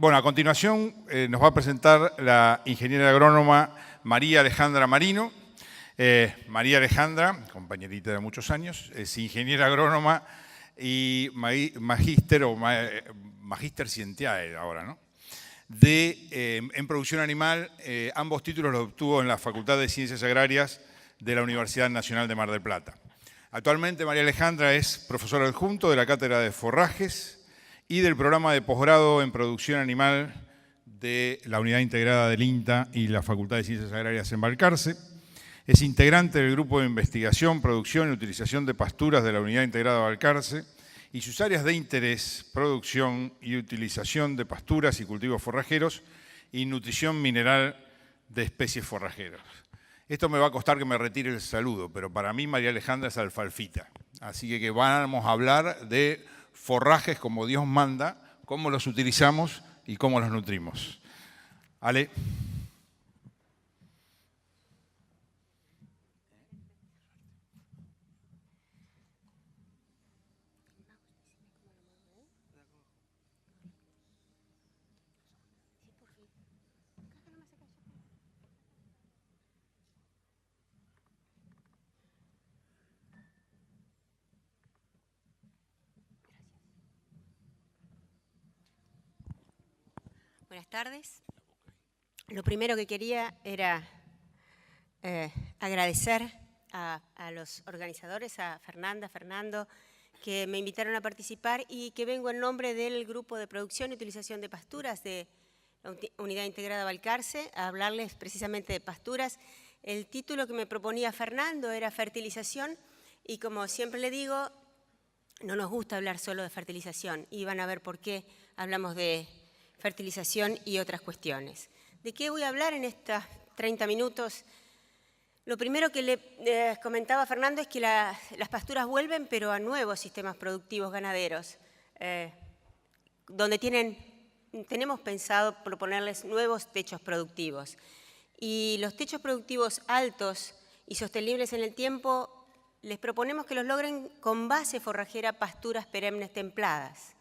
Bueno, a continuación nos va a presentar la ingeniera agrónoma María Alejandra Marino. María Alejandra, compañerita de muchos años, es ingeniera agrónoma y magíster scientiae ahora, ¿no? En producción animal. Ambos títulos los obtuvo en la Facultad de Ciencias Agrarias de la Universidad Nacional de Mar del Plata. Actualmente María Alejandra es profesora adjunto de la Cátedra de Forrajes y del programa de posgrado en producción animal de la Unidad Integrada del INTA y la Facultad de Ciencias Agrarias en Balcarce. Es integrante del Grupo de Investigación, Producción y Utilización de Pasturas de la Unidad Integrada de Balcarce y sus áreas de interés: producción y utilización de pasturas y cultivos forrajeros y nutrición mineral de especies forrajeras. Esto me va a costar que me retire el saludo, pero para mí María Alejandra es alfalfita. Así que vamos a hablar de forrajes como Dios manda, cómo los utilizamos y cómo los nutrimos. Ale. Buenas tardes. Lo primero que quería era agradecer a los organizadores, a Fernando, que me invitaron a participar y que vengo en nombre del Grupo de Producción y Utilización de Pasturas de la Unidad Integrada Balcarce a hablarles precisamente de pasturas. El título que me proponía Fernando era fertilización y, como siempre le digo, no nos gusta hablar solo de fertilización y van a ver por qué hablamos de fertilización y otras cuestiones. ¿De qué voy a hablar en estos 30 minutos? Lo primero que le comentaba a Fernando es que las pasturas vuelven, pero a nuevos sistemas productivos ganaderos, donde tenemos pensado proponerles nuevos techos productivos. Y los techos productivos altos y sostenibles en el tiempo, les proponemos que los logren con base forrajera pasturas perennes templadas.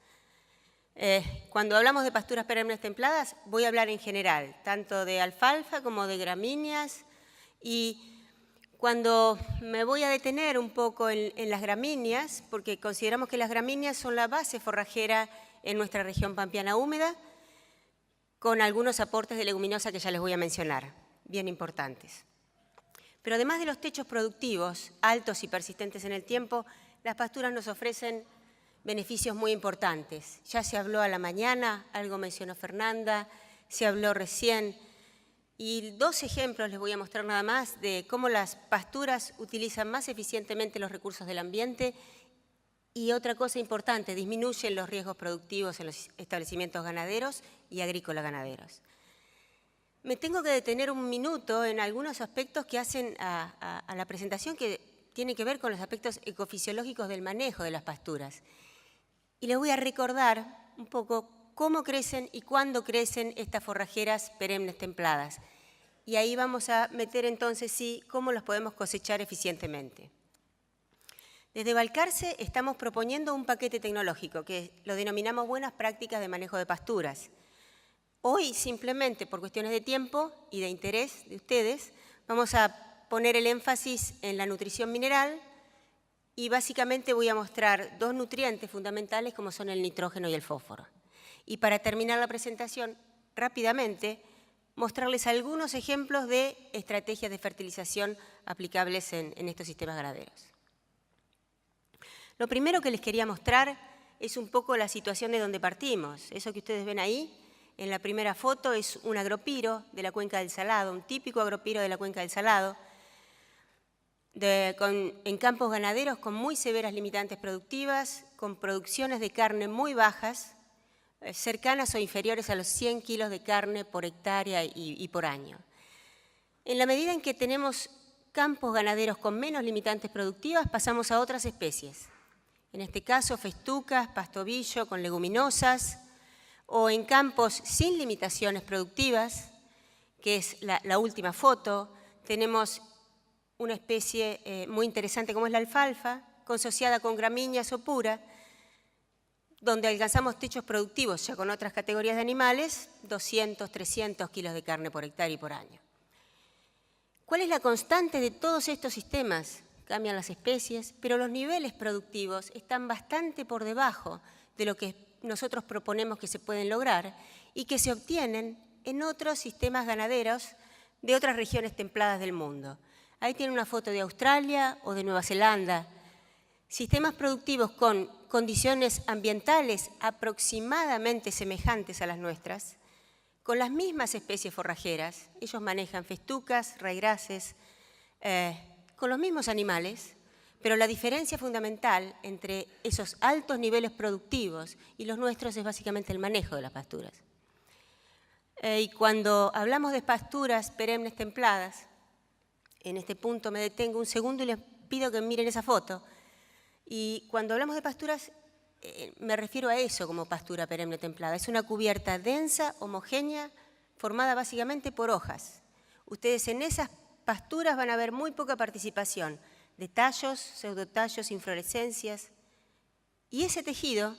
Cuando hablamos de pasturas perennes templadas, voy a hablar en general, tanto de alfalfa como de gramíneas, y cuando me voy a detener un poco en las gramíneas, porque consideramos que las gramíneas son la base forrajera en nuestra región pampeana húmeda, con algunos aportes de leguminosa que ya les voy a mencionar, bien importantes. Pero además de los techos productivos altos y persistentes en el tiempo, las pasturas nos ofrecen beneficios muy importantes. Ya se habló a la mañana, algo mencionó Fernanda, se habló recién, y dos ejemplos les voy a mostrar nada más de cómo las pasturas utilizan más eficientemente los recursos del ambiente y otra cosa importante, disminuyen los riesgos productivos en los establecimientos ganaderos y agrícolas ganaderos. Me tengo que detener un minuto en algunos aspectos que hacen a la presentación que tiene que ver con los aspectos ecofisiológicos del manejo de las pasturas. Y les voy a recordar un poco cómo crecen y cuándo crecen estas forrajeras perennes templadas. Y ahí vamos a meter entonces sí cómo los podemos cosechar eficientemente. Desde Balcarce estamos proponiendo un paquete tecnológico que lo denominamos Buenas Prácticas de Manejo de Pasturas. Hoy, simplemente por cuestiones de tiempo y de interés de ustedes, vamos a poner el énfasis en la nutrición mineral y básicamente voy a mostrar dos nutrientes fundamentales como son el nitrógeno y el fósforo. Y para terminar la presentación, rápidamente, mostrarles algunos ejemplos de estrategias de fertilización aplicables en estos sistemas ganaderos. Lo primero que les quería mostrar es un poco la situación de donde partimos. Eso que ustedes ven ahí, en la primera foto, es un agropiro de la Cuenca del Salado, un típico agropiro de la Cuenca del Salado, en campos ganaderos con muy severas limitantes productivas, con producciones de carne muy bajas, cercanas o inferiores a los 100 kilos de carne por hectárea y por año. En la medida en que tenemos campos ganaderos con menos limitantes productivas, pasamos a otras especies. En este caso, festucas, pastobillo con leguminosas, o en campos sin limitaciones productivas, que es la última foto, tenemos una especie muy interesante como es la alfalfa, consociada con gramíneas o pura, donde alcanzamos techos productivos ya con otras categorías de animales, 200, 300 kilos de carne por hectárea y por año. ¿Cuál es la constante de todos estos sistemas? Cambian las especies, pero los niveles productivos están bastante por debajo de lo que nosotros proponemos que se pueden lograr y que se obtienen en otros sistemas ganaderos de otras regiones templadas del mundo. Ahí tiene una foto de Australia o de Nueva Zelanda. Sistemas productivos con condiciones ambientales aproximadamente semejantes a las nuestras, con las mismas especies forrajeras. Ellos manejan festucas, raigrases, con los mismos animales, pero la diferencia fundamental entre esos altos niveles productivos y los nuestros es básicamente el manejo de las pasturas. Y cuando hablamos de pasturas perennes templadas, en este punto me detengo un segundo y les pido que miren esa foto. Y cuando hablamos de pasturas, me refiero a eso como pastura perenne templada. Es una cubierta densa, homogénea, formada básicamente por hojas. Ustedes en esas pasturas van a ver muy poca participación de tallos, pseudotallos, inflorescencias. Y ese tejido,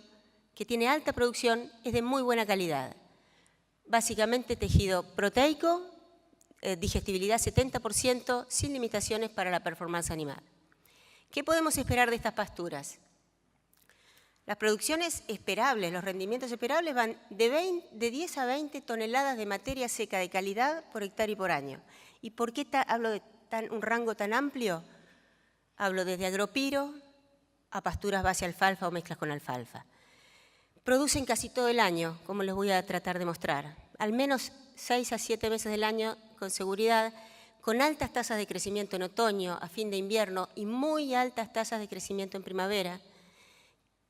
que tiene alta producción, es de muy buena calidad. Básicamente tejido proteico, digestibilidad 70%, sin limitaciones para la performance animal. ¿Qué podemos esperar de estas pasturas? Las producciones esperables, los rendimientos esperables van de 10 a 20 toneladas de materia seca de calidad por hectárea y por año. ¿Y por qué hablo de un rango tan amplio? Hablo desde agropiro a pasturas base alfalfa o mezclas con alfalfa. Producen casi todo el año, como les voy a tratar de mostrar. Al menos 6 a 7 meses del año con seguridad, con altas tasas de crecimiento en otoño, a fin de invierno y muy altas tasas de crecimiento en primavera,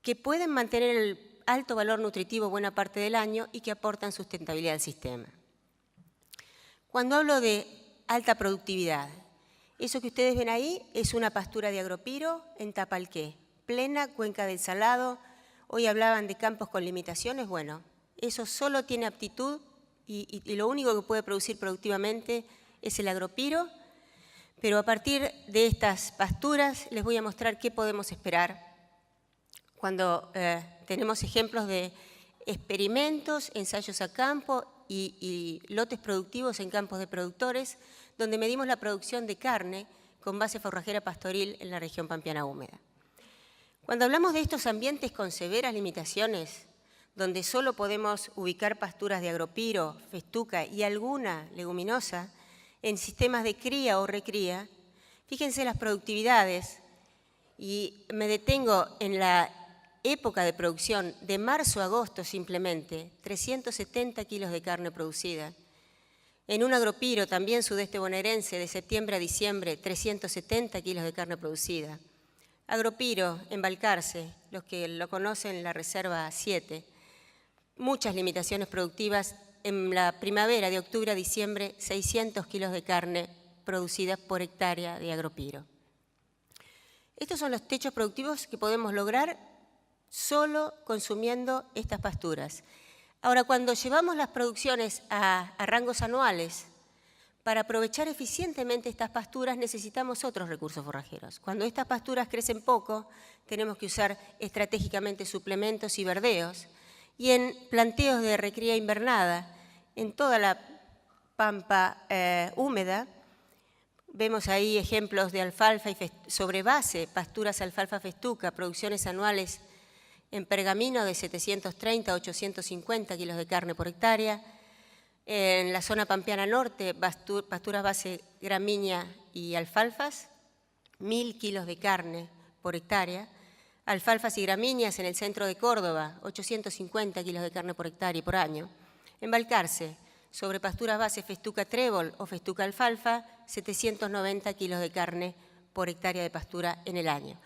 que pueden mantener el alto valor nutritivo buena parte del año y que aportan sustentabilidad al sistema. Cuando hablo de alta productividad, eso que ustedes ven ahí es una pastura de agropiro en Tapalqué, plena cuenca del Salado. Hoy hablaban de campos con limitaciones. Bueno, eso solo tiene aptitud y lo único que puede producir productivamente es el agropiro, pero a partir de estas pasturas les voy a mostrar qué podemos esperar cuando tenemos ejemplos de experimentos, ensayos a campo y lotes productivos en campos de productores, donde medimos la producción de carne con base forrajera pastoril en la región pampeana húmeda. Cuando hablamos de estos ambientes con severas limitaciones, donde solo podemos ubicar pasturas de agropiro, festuca y alguna leguminosa, en sistemas de cría o recría, fíjense las productividades, y me detengo en la época de producción de marzo a agosto simplemente, 370 kilos de carne producida. En un agropiro, también sudeste bonaerense, de septiembre a diciembre, 370 kilos de carne producida. Agropiro, en Balcarce, los que lo conocen, la Reserva 7, muchas limitaciones productivas. En la primavera, de octubre a diciembre, 600 kilos de carne producida por hectárea de agropiro. Estos son los techos productivos que podemos lograr solo consumiendo estas pasturas. Ahora, cuando llevamos las producciones a rangos anuales, para aprovechar eficientemente estas pasturas necesitamos otros recursos forrajeros. Cuando estas pasturas crecen poco, tenemos que usar estratégicamente suplementos y verdeos. Y en planteos de recría invernada, en toda la pampa húmeda, vemos ahí ejemplos de alfalfa y sobre base, pasturas alfalfa festuca, producciones anuales en pergamino de 730 a 850 kilos de carne por hectárea. En la zona pampeana norte, pasturas base gramínea y alfalfas, 1000 kilos de carne por hectárea. Alfalfas y gramíneas en el centro de Córdoba, 850 kilos de carne por hectárea y por año. En Balcarce, sobre pasturas base festuca trébol o festuca alfalfa, 790 kilos de carne por hectárea de pastura en el año.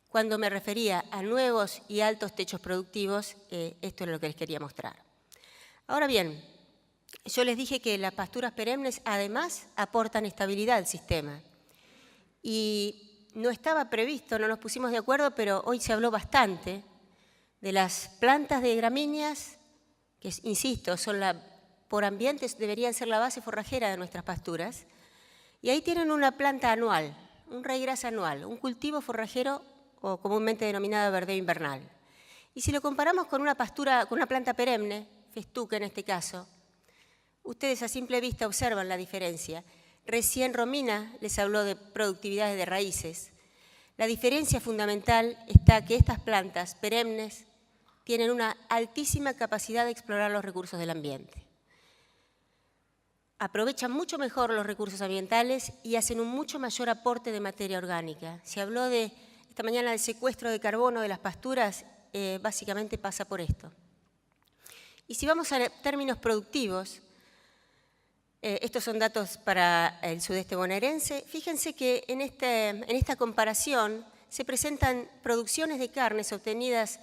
Cuando me refería a nuevos y altos techos productivos, esto es lo que les quería mostrar. Ahora bien, yo les dije que las pasturas perennes además aportan estabilidad al sistema. Y no estaba previsto, no nos pusimos de acuerdo, pero hoy se habló bastante de las plantas de gramíneas, que insisto, por ambientes deberían ser la base forrajera de nuestras pasturas. Y ahí tienen una planta anual, un raigras anual, un cultivo forrajero o comúnmente denominado verdeo invernal. Y si lo comparamos con una pastura, con una planta perenne, festuca en este caso, ustedes a simple vista observan la diferencia. Recién Romina les habló de productividades de raíces. La diferencia fundamental está que estas plantas perennes tienen una altísima capacidad de explorar los recursos del ambiente. Aprovechan mucho mejor los recursos ambientales y hacen un mucho mayor aporte de materia orgánica. Se habló esta mañana del secuestro de carbono de las pasturas, básicamente pasa por esto. Y si vamos a términos productivos, estos son datos para el sudeste bonaerense. Fíjense que en esta comparación se presentan producciones de carnes obtenidas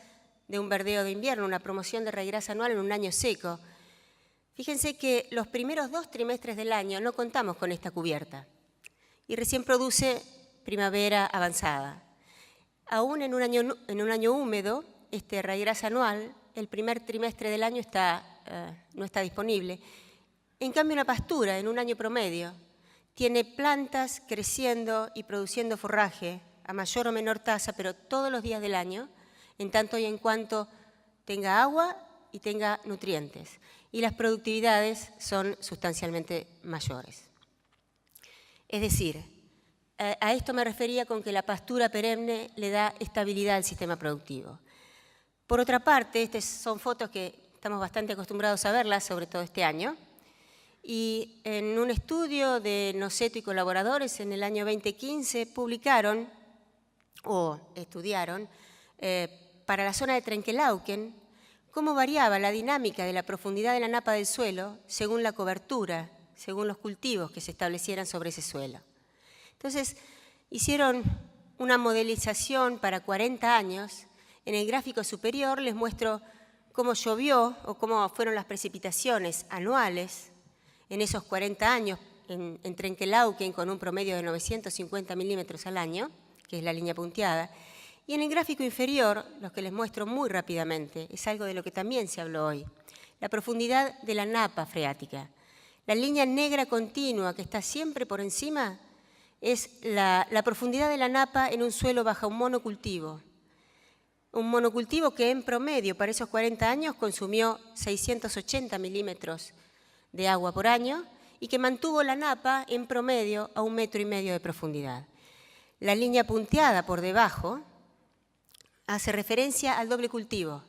de un verdeo de invierno, una promoción de raigrasa anual en un año seco. Fíjense que los primeros 2 trimestres del año no contamos con esta cubierta y recién produce primavera avanzada. Aún en un año húmedo, este raigrasa anual, el primer trimestre del año no está disponible. En cambio, una pastura en un año promedio tiene plantas creciendo y produciendo forraje a mayor o menor tasa, pero todos los días del año, en tanto y en cuanto tenga agua y tenga nutrientes. Y las productividades son sustancialmente mayores. Es decir, a esto me refería con que la pastura perenne le da estabilidad al sistema productivo. Por otra parte, estas son fotos que estamos bastante acostumbrados a verlas, sobre todo este año, y en un estudio de Noceto y colaboradores en el año 2015 publicaron o estudiaron para la zona de Trenquelauquen cómo variaba la dinámica de la profundidad de la napa del suelo según la cobertura, según los cultivos que se establecieran sobre ese suelo. Entonces, hicieron una modelización para 40 años. En el gráfico superior les muestro cómo llovió o cómo fueron las precipitaciones anuales en esos 40 años en Trenquelauquen con un promedio de 950 milímetros al año, que es la línea punteada. Y en el gráfico inferior, los que les muestro muy rápidamente, es algo de lo que también se habló hoy, la profundidad de la napa freática. La línea negra continua que está siempre por encima es la profundidad de la napa en un suelo bajo un monocultivo. Un monocultivo que en promedio para esos 40 años consumió 680 milímetros de agua por año y que mantuvo la napa en promedio a 1,5 metros de profundidad. La línea punteada por debajo hace referencia al doble cultivo,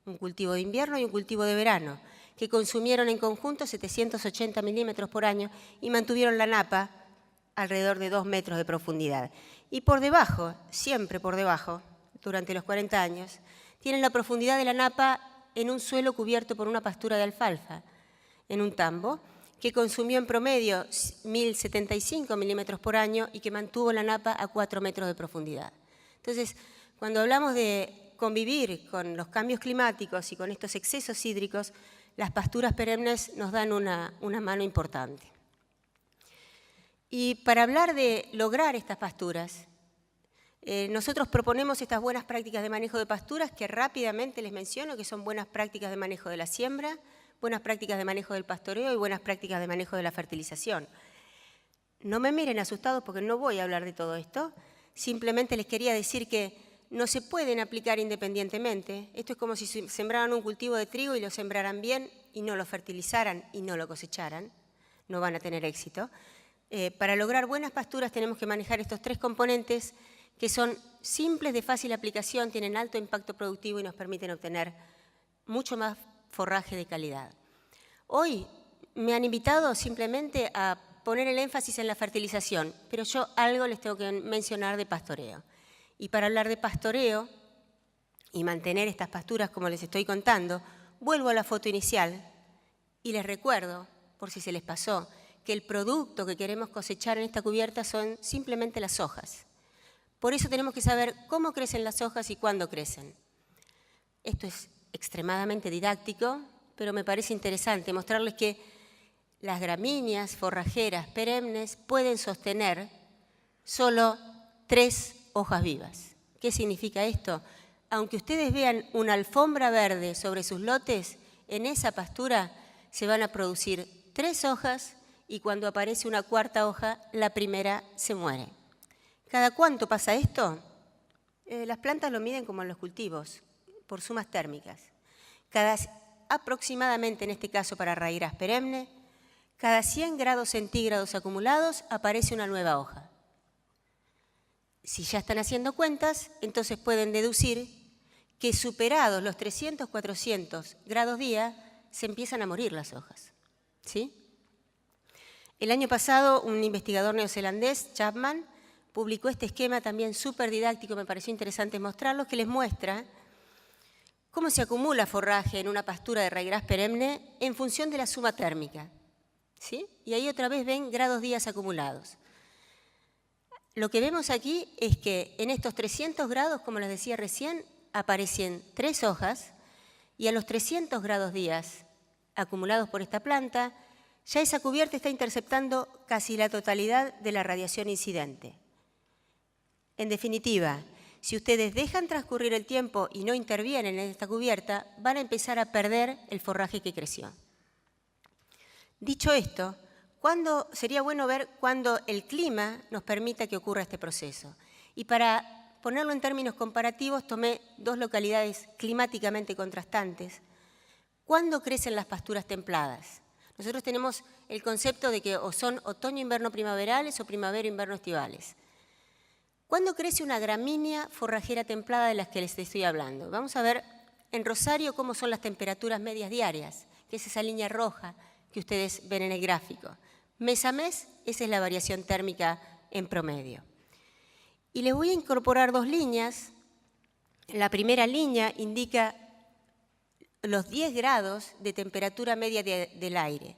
un cultivo de invierno y un cultivo de verano, que consumieron en conjunto 780 milímetros por año y mantuvieron la napa alrededor de 2 metros de profundidad. Y por debajo, siempre por debajo, durante los 40 años, tienen la profundidad de la napa en un suelo cubierto por una pastura de alfalfa, en un tambo, que consumió en promedio 1.075 milímetros por año y que mantuvo la napa a 4 metros de profundidad. Entonces, cuando hablamos de convivir con los cambios climáticos y con estos excesos hídricos, las pasturas perennes nos dan una mano importante. Y para hablar de lograr estas pasturas, nosotros proponemos estas buenas prácticas de manejo de pasturas que rápidamente les menciono, que son buenas prácticas de manejo de la siembra, buenas prácticas de manejo del pastoreo y buenas prácticas de manejo de la fertilización. No me miren asustados porque no voy a hablar de todo esto, simplemente les quería decir que no se pueden aplicar independientemente. Esto es como si sembraran un cultivo de trigo y lo sembraran bien y no lo fertilizaran y no lo cosecharan. No van a tener éxito. Para lograr buenas pasturas tenemos que manejar estos 3 componentes que son simples, de fácil aplicación, tienen alto impacto productivo y nos permiten obtener mucho más forraje de calidad. Hoy me han invitado simplemente a poner el énfasis en la fertilización, pero yo algo les tengo que mencionar de pastoreo. Y para hablar de pastoreo y mantener estas pasturas como les estoy contando, vuelvo a la foto inicial y les recuerdo, por si se les pasó, que el producto que queremos cosechar en esta cubierta son simplemente las hojas. Por eso tenemos que saber cómo crecen las hojas y cuándo crecen. Esto es extremadamente didáctico, pero me parece interesante mostrarles que las gramíneas forrajeras perennes pueden sostener solo 3 hojas vivas. ¿Qué significa esto? Aunque ustedes vean una alfombra verde sobre sus lotes, en esa pastura se van a producir 3 hojas y cuando aparece una 4ª hoja, la primera se muere. ¿Cada cuánto pasa esto? Las plantas lo miden como en los cultivos, por sumas térmicas. Aproximadamente, en este caso para raíraz perenne, cada 100 grados centígrados acumulados aparece una nueva hoja. Si ya están haciendo cuentas, entonces pueden deducir que superados los 300, 400 grados día, se empiezan a morir las hojas. ¿Sí? El año pasado, un investigador neozelandés, Chapman, publicó este esquema también súper didáctico, me pareció interesante mostrarlo, que les muestra cómo se acumula forraje en una pastura de raíraz perenne en función de la suma térmica. ¿Sí? Y ahí otra vez ven grados días acumulados. Lo que vemos aquí es que en estos 300 grados, como les decía recién, aparecen 3 hojas y a los 300 grados días acumulados por esta planta, ya esa cubierta está interceptando casi la totalidad de la radiación incidente. En definitiva, si ustedes dejan transcurrir el tiempo y no intervienen en esta cubierta, van a empezar a perder el forraje que creció. Dicho esto, sería bueno ver cuándo el clima nos permita que ocurra este proceso. Y para ponerlo en términos comparativos, tomé 2 localidades climáticamente contrastantes. ¿Cuándo crecen las pasturas templadas? Nosotros tenemos el concepto de que o son otoño-invierno primaverales o primavera-invierno estivales. ¿Cuándo crece una gramínea forrajera templada de las que les estoy hablando? Vamos a ver en Rosario cómo son las temperaturas medias diarias, que es esa línea roja que ustedes ven en el gráfico. Mes a mes, esa es la variación térmica en promedio. Y les voy a incorporar 2 líneas. La primera línea indica los 10 grados de temperatura media del aire.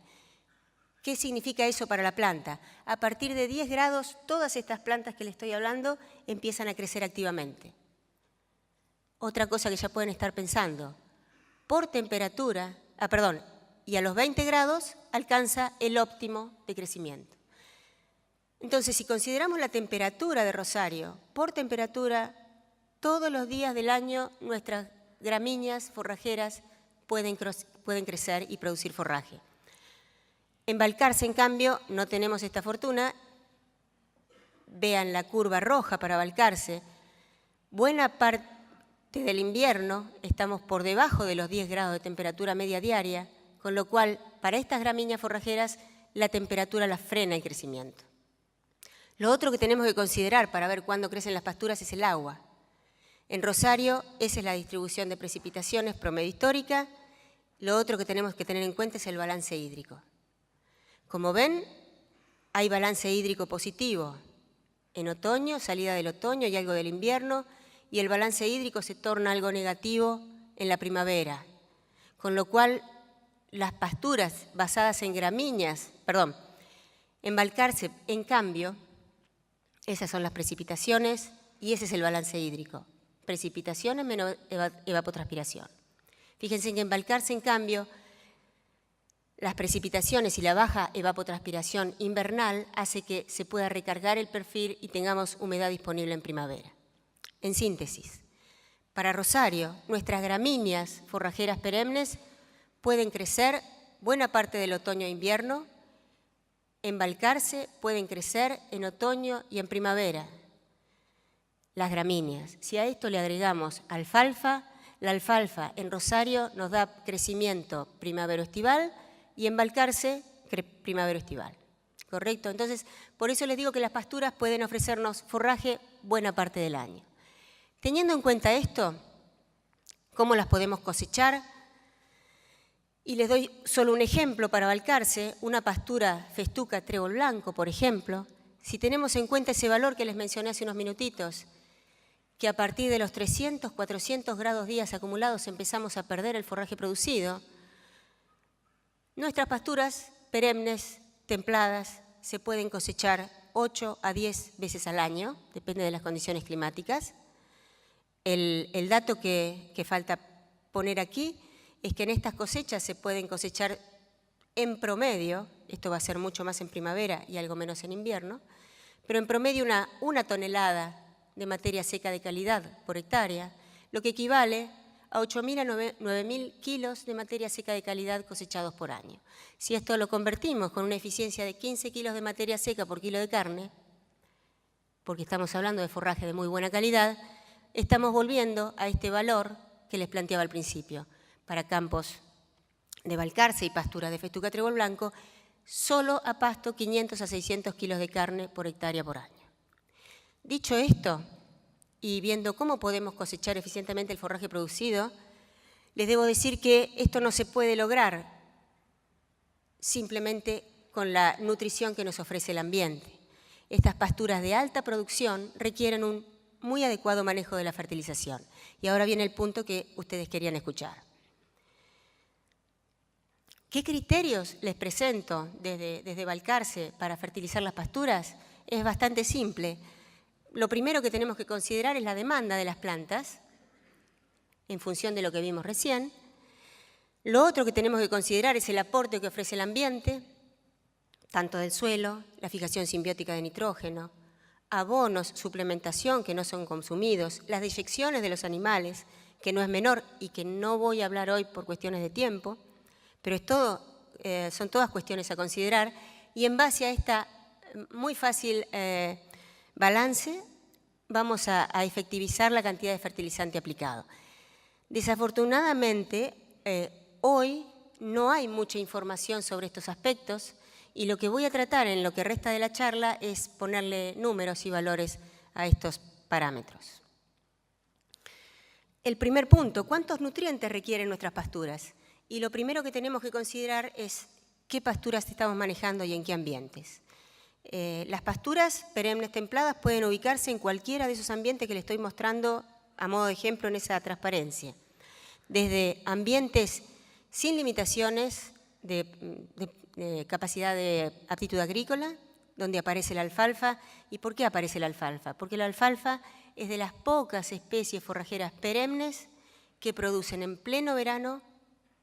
¿Qué significa eso para la planta? A partir de 10 grados, todas estas plantas que les estoy hablando empiezan a crecer activamente. Otra cosa que ya pueden estar pensando, por temperatura, y a los 20 grados alcanza el óptimo de crecimiento. Entonces, si consideramos la temperatura de Rosario, por temperatura, todos los días del año nuestras gramíneas forrajeras pueden crecer y producir forraje. En Balcarce, en cambio, no tenemos esta fortuna. Vean la curva roja para Balcarce. Buena parte del invierno estamos por debajo de los 10 grados de temperatura media diaria, con lo cual, para estas gramíneas forrajeras, la temperatura las frena el crecimiento. Lo otro que tenemos que considerar para ver cuándo crecen las pasturas es el agua. En Rosario, esa es la distribución de precipitaciones promedio histórica. Lo otro que tenemos que tener en cuenta es el balance hídrico. Como ven, hay balance hídrico positivo en otoño, salida del otoño y algo del invierno, y el balance hídrico se torna algo negativo en la primavera, con lo cual las pasturas basadas en gramíneas, en Balcarce, en cambio, esas son las precipitaciones y ese es el balance hídrico. Precipitaciones menos evapotranspiración. Fíjense que en Balcarce, en cambio, las precipitaciones y la baja evapotranspiración invernal hace que se pueda recargar el perfil y tengamos humedad disponible en primavera. En síntesis, para Rosario, nuestras gramíneas forrajeras perennes pueden crecer buena parte del otoño e invierno. En Balcarce pueden crecer en otoño y en primavera. Las gramíneas. Si a esto le agregamos alfalfa, la alfalfa en Rosario nos da crecimiento primavero-estival y en Balcarce primavero-estival. ¿Correcto? Entonces, por eso les digo que las pasturas pueden ofrecernos forraje buena parte del año. Teniendo en cuenta esto, ¿cómo las podemos cosechar? Y les doy solo un ejemplo para Balcarce, una pastura festuca trébol blanco, por ejemplo. Si tenemos en cuenta ese valor que les mencioné hace unos minutitos, que a partir de los 300, 400 grados días acumulados empezamos a perder el forraje producido, nuestras pasturas perennes, templadas, se pueden cosechar 8 a 10 veces al año, depende de las condiciones climáticas. El dato que falta poner aquí es que en estas cosechas se pueden cosechar en promedio, esto va a ser mucho más en primavera y algo menos en invierno, pero en promedio una tonelada de materia seca de calidad por hectárea, lo que equivale a 8.000 a 9.000 kilos de materia seca de calidad cosechados por año. Si esto lo convertimos con una eficiencia de 15 kilos de materia seca por kilo de carne, porque estamos hablando de forraje de muy buena calidad, estamos volviendo a este valor que les planteaba al principio. Para campos de Balcarce y pasturas de festuca trébol blanco, solo a pasto 500 a 600 kilos de carne por hectárea por año. Dicho esto, y viendo cómo podemos cosechar eficientemente el forraje producido, les debo decir que esto no se puede lograr simplemente con la nutrición que nos ofrece el ambiente. Estas pasturas de alta producción requieren un muy adecuado manejo de la fertilización. Y ahora viene el punto que ustedes querían escuchar. ¿Qué criterios les presento desde Balcarce para fertilizar las pasturas? Es bastante simple. Lo primero que tenemos que considerar es la demanda de las plantas, en función de lo que vimos recién. Lo otro que tenemos que considerar es el aporte que ofrece el ambiente, tanto del suelo, la fijación simbiótica de nitrógeno, abonos, suplementación que no son consumidos, las deyecciones de los animales, que no es menor y que no voy a hablar hoy por cuestiones de tiempo, pero son todas cuestiones a considerar, y en base a esta muy fácil balance vamos a efectivizar la cantidad de fertilizante aplicado. Desafortunadamente, hoy no hay mucha información sobre estos aspectos, y lo que voy a tratar en lo que resta de la charla es ponerle números y valores a estos parámetros. El primer punto, ¿cuántos nutrientes requieren nuestras pasturas? Y lo primero que tenemos que considerar es qué pasturas estamos manejando y en qué ambientes. Las pasturas perennes templadas pueden ubicarse en cualquiera de esos ambientes que les estoy mostrando a modo de ejemplo en esa transparencia. Desde ambientes sin limitaciones de capacidad de aptitud agrícola, donde aparece la alfalfa. ¿Y por qué aparece la alfalfa? Porque la alfalfa es de las pocas especies forrajeras perennes que producen en pleno verano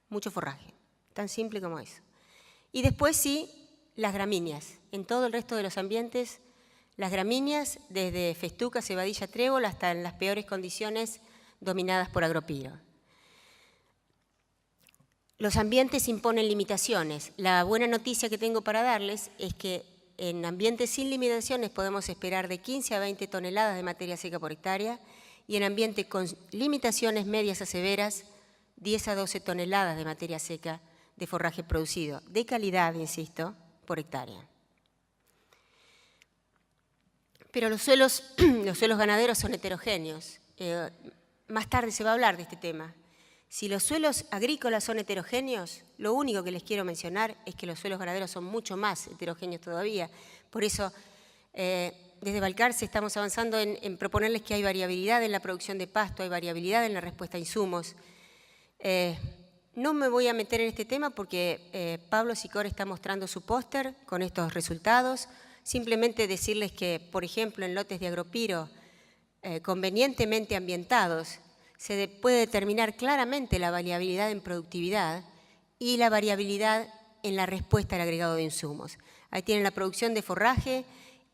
mucho forraje, tan simple como eso. Y después sí, las gramíneas. En todo el resto de los ambientes, las gramíneas, desde festuca, cebadilla, trébol, hasta en las peores condiciones dominadas por agropiro. Los ambientes imponen limitaciones. La buena noticia que tengo para darles es que en ambientes sin limitaciones podemos esperar de 15 a 20 toneladas de materia seca por hectárea, y en ambientes con limitaciones medias a severas, 10 a 12 toneladas de materia seca de forraje producido, de calidad, insisto, por hectárea. Pero los suelos ganaderos son heterogéneos. Más tarde se va a hablar de este tema. Si los suelos agrícolas son heterogéneos, lo único que les quiero mencionar es que los suelos ganaderos son mucho más heterogéneos todavía. Por eso, desde Balcarce estamos avanzando en proponerles que hay variabilidad en la producción de pasto, hay variabilidad en la respuesta a insumos. No me voy a meter en este tema porque Pablo Sicor está mostrando su póster con estos resultados. Simplemente decirles que, por ejemplo, en lotes de agropiro convenientemente ambientados, se puede determinar claramente la variabilidad en productividad y la variabilidad en la respuesta al agregado de insumos. Ahí tienen la producción de forraje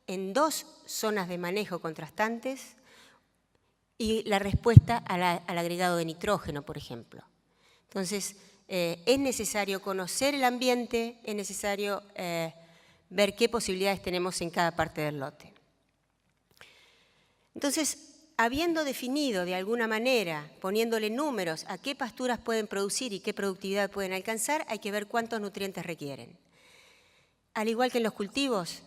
en 2 zonas de manejo contrastantes y la respuesta al agregado de nitrógeno, por ejemplo. Entonces, es necesario conocer el ambiente, es necesario ver qué posibilidades tenemos en cada parte del lote. Entonces, habiendo definido de alguna manera, poniéndole números a qué pasturas pueden producir y qué productividad pueden alcanzar, hay que ver cuántos nutrientes requieren. Al igual que en los cultivos,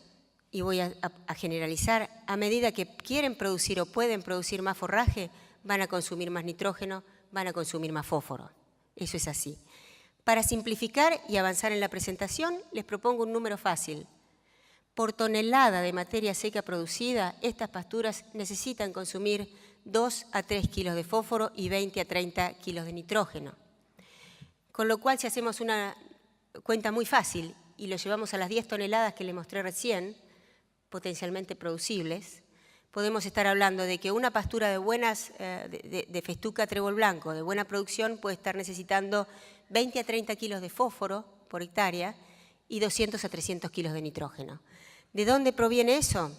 y voy a generalizar, a medida que quieren producir o pueden producir más forraje, van a consumir más nitrógeno, van a consumir más fósforo. Eso es así. Para simplificar y avanzar en la presentación, les propongo un número fácil. Por tonelada de materia seca producida, estas pasturas necesitan consumir 2 a 3 kilos de fósforo y 20 a 30 kilos de nitrógeno. Con lo cual, si hacemos una cuenta muy fácil y lo llevamos a las 10 toneladas que les mostré recién, potencialmente producibles, podemos estar hablando de que una pastura de festuca trébol blanco de buena producción puede estar necesitando 20 a 30 kilos de fósforo por hectárea y 200 a 300 kilos de nitrógeno. ¿De dónde proviene eso?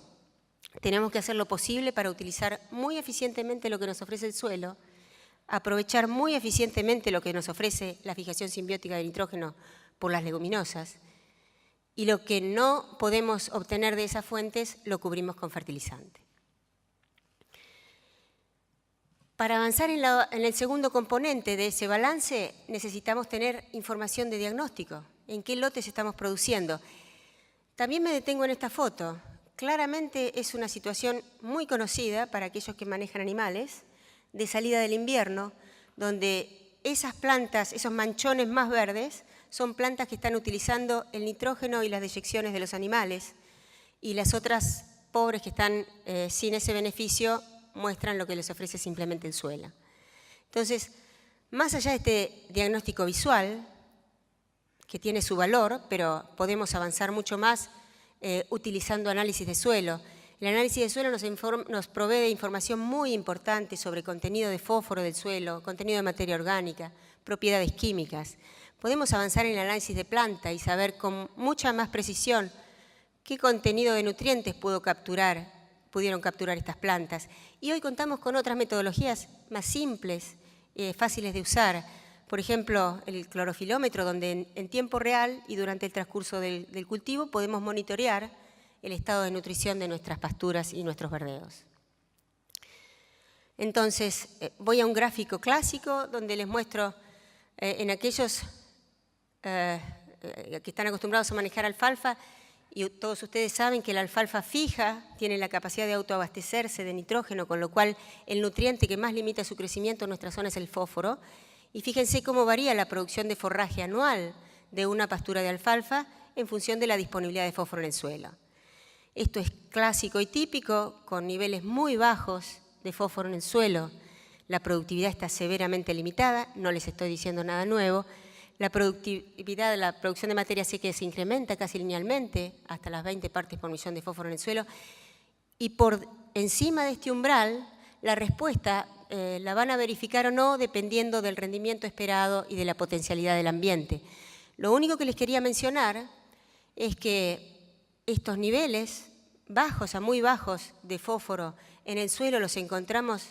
Tenemos que hacer lo posible para utilizar muy eficientemente lo que nos ofrece el suelo, aprovechar muy eficientemente lo que nos ofrece la fijación simbiótica de nitrógeno por las leguminosas, y lo que no podemos obtener de esas fuentes lo cubrimos con fertilizante. Para avanzar en el segundo componente de ese balance, necesitamos tener información de diagnóstico. ¿En qué lotes estamos produciendo? También me detengo en esta foto. Claramente es una situación muy conocida para aquellos que manejan animales, de salida del invierno, donde esas plantas, esos manchones más verdes, son plantas que están utilizando el nitrógeno y las deyecciones de los animales, y las otras pobres que están sin ese beneficio muestran lo que les ofrece simplemente el suelo. Entonces, más allá de este diagnóstico visual, que tiene su valor, pero podemos avanzar mucho más utilizando análisis de suelo. El análisis de suelo nos provee de información muy importante sobre contenido de fósforo del suelo, contenido de materia orgánica, propiedades químicas. Podemos avanzar en el análisis de planta y saber con mucha más precisión qué contenido de nutrientes pudieron capturar estas plantas. Y hoy contamos con otras metodologías más simples, fáciles de usar. Por ejemplo, el clorofilómetro, donde en tiempo real y durante el transcurso del cultivo podemos monitorear el estado de nutrición de nuestras pasturas y nuestros verdeos. Entonces, voy a un gráfico clásico donde les muestro en aquellos que están acostumbrados a manejar alfalfa, y todos ustedes saben que la alfalfa fija tiene la capacidad de autoabastecerse de nitrógeno, con lo cual el nutriente que más limita su crecimiento en nuestra zona es el fósforo. Y fíjense cómo varía la producción de forraje anual de una pastura de alfalfa en función de la disponibilidad de fósforo en el suelo. Esto es clásico y típico, con niveles muy bajos de fósforo en el suelo. La productividad está severamente limitada, no les estoy diciendo nada nuevo. La productividad de la producción de materia seca se incrementa casi linealmente, hasta las 20 partes por millón de fósforo en el suelo. Y por encima de este umbral, la respuesta la van a verificar o no dependiendo del rendimiento esperado y de la potencialidad del ambiente. Lo único que les quería mencionar es que estos niveles bajos a muy bajos de fósforo en el suelo los encontramos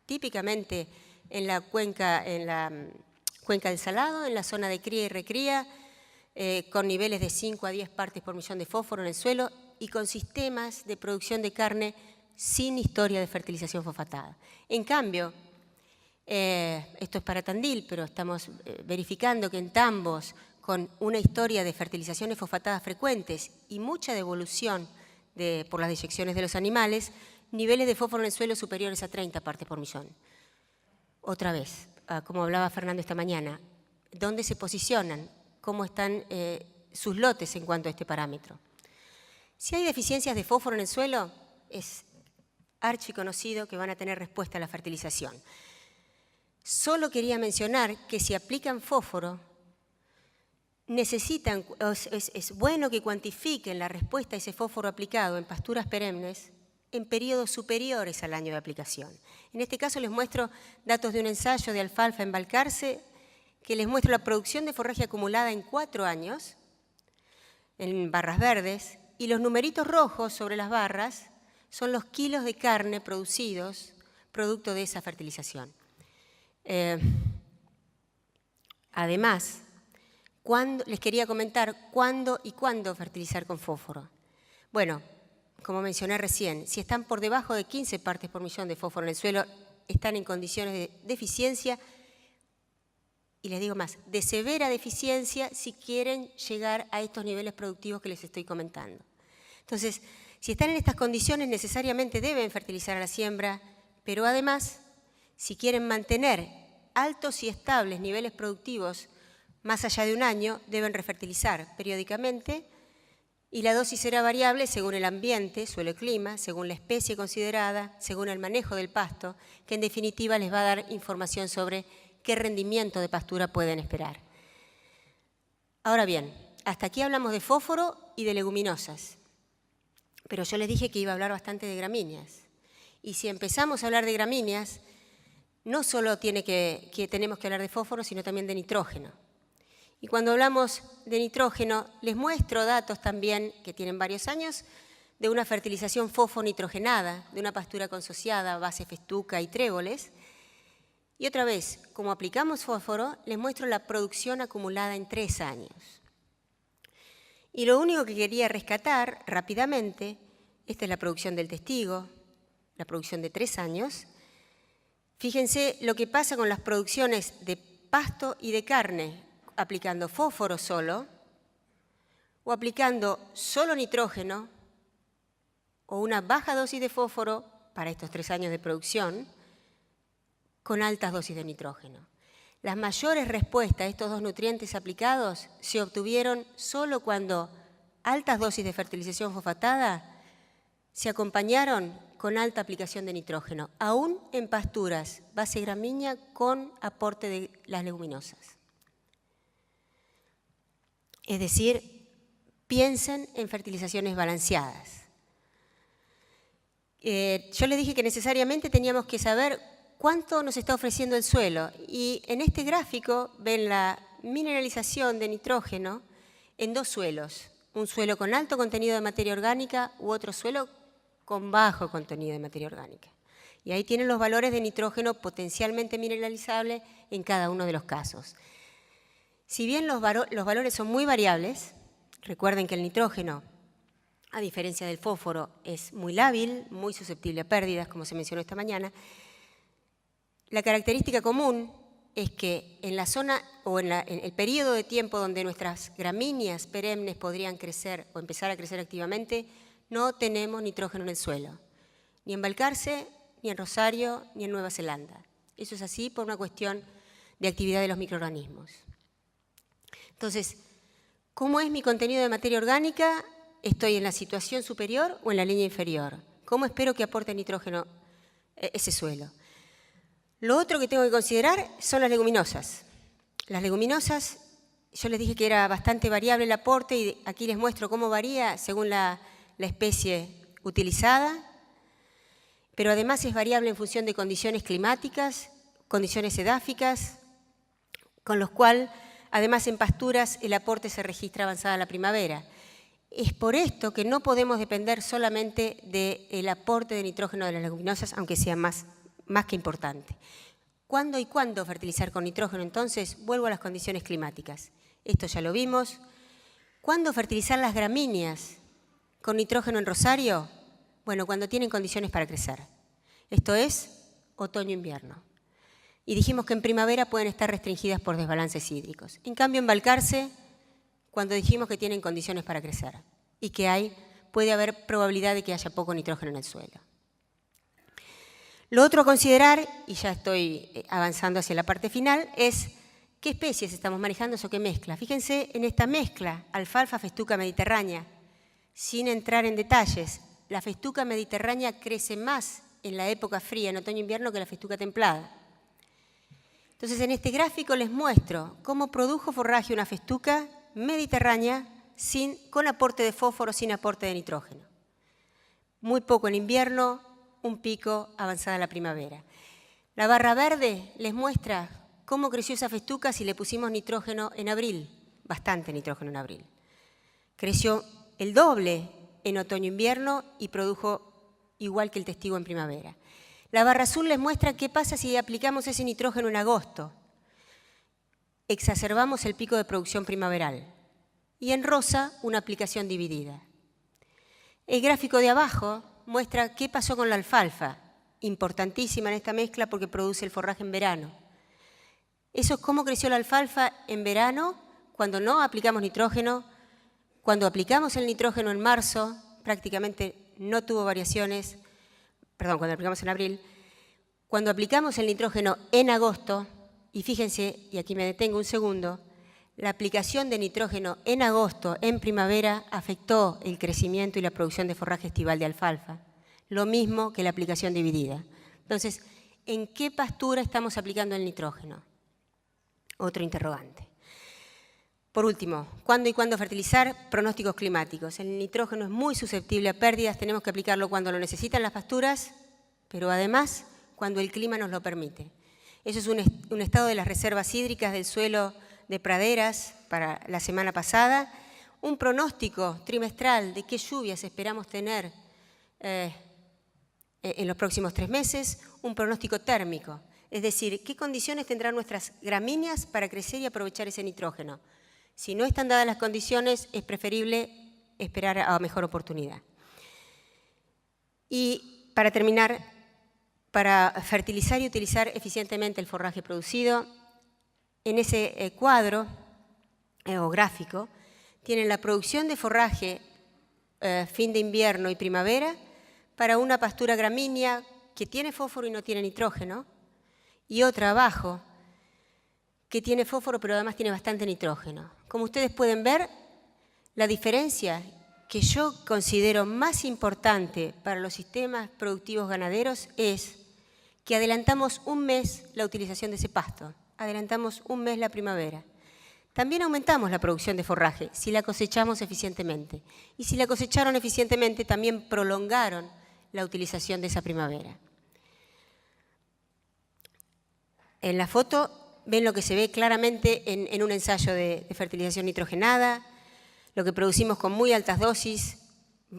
típicamente en la cuenca del Salado, en la zona de cría y recría, con niveles de 5 a 10 partes por millón de fósforo en el suelo y con sistemas de producción de carne sin historia de fertilización fosfatada. En cambio, esto es para Tandil, pero estamos verificando que en tambos con una historia de fertilizaciones fosfatadas frecuentes y mucha devolución por las deyecciones de los animales, niveles de fósforo en el suelo superiores a 30 partes por millón. Otra vez, como hablaba Fernando esta mañana, ¿dónde se posicionan? ¿Cómo están sus lotes en cuanto a este parámetro? Si hay deficiencias de fósforo en el suelo, es archiconocido que van a tener respuesta a la fertilización. Solo quería mencionar que si aplican fósforo, es bueno que cuantifiquen la respuesta a ese fósforo aplicado en pasturas perennes en periodos superiores al año de aplicación. En este caso les muestro datos de un ensayo de alfalfa en Balcarce que les muestra la producción de forraje acumulada en 4 años, en barras verdes, y los numeritos rojos sobre las barras son los kilos de carne producidos producto de esa fertilización. Además, les quería comentar cuándo y cuándo fertilizar con fósforo. Bueno, como mencioné recién, si están por debajo de 15 partes por millón de fósforo en el suelo, están en condiciones de deficiencia, y les digo más, de severa deficiencia si quieren llegar a estos niveles productivos que les estoy comentando. Entonces, si están en estas condiciones, necesariamente deben fertilizar a la siembra, pero además, si quieren mantener altos y estables niveles productivos más allá de un año, deben refertilizar periódicamente, y la dosis será variable según el ambiente, suelo y clima, según la especie considerada, según el manejo del pasto, que en definitiva les va a dar información sobre qué rendimiento de pastura pueden esperar. Ahora bien, hasta aquí hablamos de fósforo y de leguminosas, pero yo les dije que iba a hablar bastante de gramíneas. Y si empezamos a hablar de gramíneas, no solo tenemos que hablar de fósforo, sino también de nitrógeno. Y cuando hablamos de nitrógeno, les muestro datos también, que tienen varios años, de una fertilización fosfonitrogenada, de una pastura consociada, base festuca y tréboles. Y otra vez, como aplicamos fósforo, les muestro la producción acumulada en 3 años. Y lo único que quería rescatar rápidamente, esta es la producción del testigo, la producción de 3 años. Fíjense lo que pasa con las producciones de pasto y de carne, aplicando fósforo solo, o aplicando solo nitrógeno, o una baja dosis de fósforo para estos 3 años de producción, con altas dosis de nitrógeno. Las mayores respuestas a estos 2 nutrientes aplicados se obtuvieron solo cuando altas dosis de fertilización fosfatada se acompañaron con alta aplicación de nitrógeno, aún en pasturas base gramínea con aporte de las leguminosas. Es decir, piensen en fertilizaciones balanceadas. Yo les dije que necesariamente teníamos que saber cuánto nos está ofreciendo el suelo y en este gráfico ven la mineralización de nitrógeno en 2 suelos, un suelo con alto contenido de materia orgánica u otro suelo con bajo contenido de materia orgánica. Y ahí tienen los valores de nitrógeno potencialmente mineralizable en cada uno de los casos. Si bien los valores son muy variables, recuerden que el nitrógeno, a diferencia del fósforo, es muy lábil, muy susceptible a pérdidas, como se mencionó esta mañana. La característica común es que en la zona o en el periodo de tiempo donde nuestras gramíneas perennes podrían crecer o empezar a crecer activamente, no tenemos nitrógeno en el suelo, ni en Balcarce, ni en Rosario, ni en Nueva Zelanda. Eso es así por una cuestión de actividad de los microorganismos. Entonces, ¿cómo es mi contenido de materia orgánica? ¿Estoy en la situación superior o en la línea inferior? ¿Cómo espero que aporte nitrógeno ese suelo? Lo otro que tengo que considerar son las leguminosas. Las leguminosas, yo les dije que era bastante variable el aporte y aquí les muestro cómo varía según la especie utilizada, pero además es variable en función de condiciones climáticas, condiciones edáficas, con los cuales además en pasturas el aporte se registra avanzada la primavera. Es por esto que no podemos depender solamente del aporte de nitrógeno de las leguminosas, aunque sea más que importante. ¿Cuándo y cuándo fertilizar con nitrógeno? Entonces, vuelvo a las condiciones climáticas. Esto ya lo vimos. ¿Cuándo fertilizar las gramíneas con nitrógeno en Rosario? Bueno, cuando tienen condiciones para crecer. Esto es otoño-invierno. Y dijimos que en primavera pueden estar restringidas por desbalances hídricos. En cambio, en Balcarce, cuando dijimos que tienen condiciones para crecer y que puede haber probabilidad de que haya poco nitrógeno en el suelo. Lo otro a considerar, y ya estoy avanzando hacia la parte final, es qué especies estamos manejando o qué mezcla. Fíjense en esta mezcla, alfalfa, festuca mediterránea. Sin entrar en detalles, la festuca mediterránea crece más en la época fría, en otoño-invierno, que la festuca templada. Entonces, en este gráfico les muestro cómo produjo forraje una festuca mediterránea con aporte de fósforo, sin aporte de nitrógeno. Muy poco en invierno, un pico avanzada la primavera. La barra verde les muestra cómo creció esa festuca si le pusimos nitrógeno en abril, bastante nitrógeno en abril. Creció el doble en otoño-invierno y produjo igual que el testigo en primavera. La barra azul les muestra qué pasa si aplicamos ese nitrógeno en agosto. Exacerbamos el pico de producción primaveral. Y en rosa, una aplicación dividida. El gráfico de abajo muestra qué pasó con la alfalfa, importantísima en esta mezcla porque produce el forraje en verano. Eso es cómo creció la alfalfa en verano, cuando no aplicamos nitrógeno. Cuando aplicamos el nitrógeno en marzo, prácticamente no tuvo variaciones, cuando aplicamos en abril. Cuando aplicamos el nitrógeno en agosto, y fíjense, y aquí me detengo un segundo, la aplicación de nitrógeno en agosto, en primavera, afectó el crecimiento y la producción de forraje estival de alfalfa. Lo mismo que la aplicación dividida. Entonces, ¿en qué pastura estamos aplicando el nitrógeno? Otro interrogante. Por último, ¿cuándo y cuándo fertilizar? Pronósticos climáticos. El nitrógeno es muy susceptible a pérdidas, tenemos que aplicarlo cuando lo necesitan las pasturas, pero además cuando el clima nos lo permite. Eso es un estado de las reservas hídricas del suelo de praderas para la semana pasada, un pronóstico trimestral de qué lluvias esperamos tener en los próximos 3 meses, un pronóstico térmico, es decir, qué condiciones tendrán nuestras gramíneas para crecer y aprovechar ese nitrógeno. Si no están dadas las condiciones, es preferible esperar a mejor oportunidad. Y para terminar, para fertilizar y utilizar eficientemente el forraje producido. En ese cuadro o gráfico tienen la producción de forraje fin de invierno y primavera para una pastura gramínea que tiene fósforo y no tiene nitrógeno, y otra abajo que tiene fósforo pero además tiene bastante nitrógeno. Como ustedes pueden ver, la diferencia que yo considero más importante para los sistemas productivos ganaderos es que adelantamos un mes la utilización de ese pasto, adelantamos un mes la primavera. También aumentamos la producción de forraje si la cosechamos eficientemente. Y si la cosecharon eficientemente, también prolongaron la utilización de esa primavera. En la foto ven lo que se ve claramente en un ensayo de fertilización nitrogenada, lo que producimos con muy altas dosis,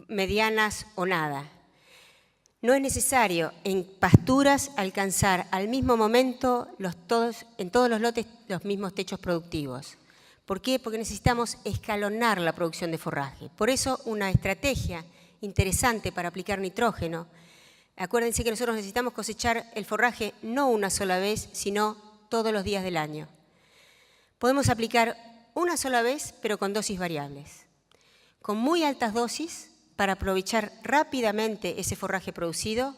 medianas o nada. No es necesario en pasturas alcanzar al mismo momento en todos los lotes los mismos techos productivos. ¿Por qué? Porque necesitamos escalonar la producción de forraje. Por eso una estrategia interesante para aplicar nitrógeno. Acuérdense que nosotros necesitamos cosechar el forraje no una sola vez, sino todos los días del año. Podemos aplicar una sola vez, pero con dosis variables. Con muy altas dosis, para aprovechar rápidamente ese forraje producido,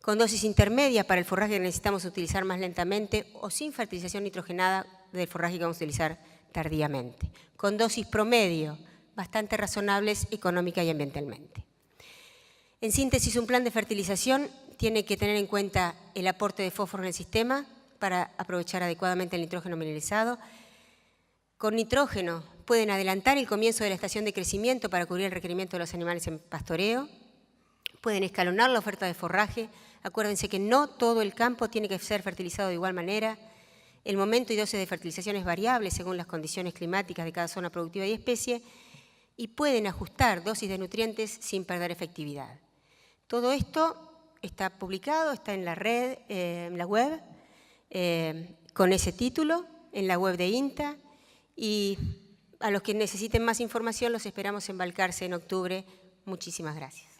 con dosis intermedia para el forraje que necesitamos utilizar más lentamente, o sin fertilización nitrogenada del forraje que vamos a utilizar tardíamente, con dosis promedio, bastante razonables económica y ambientalmente. En síntesis, un plan de fertilización tiene que tener en cuenta el aporte de fósforo en el sistema para aprovechar adecuadamente el nitrógeno mineralizado. Con nitrógeno pueden adelantar el comienzo de la estación de crecimiento para cubrir el requerimiento de los animales en pastoreo. Pueden escalonar la oferta de forraje. Acuérdense que no todo el campo tiene que ser fertilizado de igual manera. El momento y dosis de fertilización es variable según las condiciones climáticas de cada zona productiva y especie, y pueden ajustar dosis de nutrientes sin perder efectividad. Todo esto está publicado, está en la red, en la web, con ese título, en la web de INTA, y a los que necesiten más información los esperamos en Balcarce en octubre. Muchísimas gracias.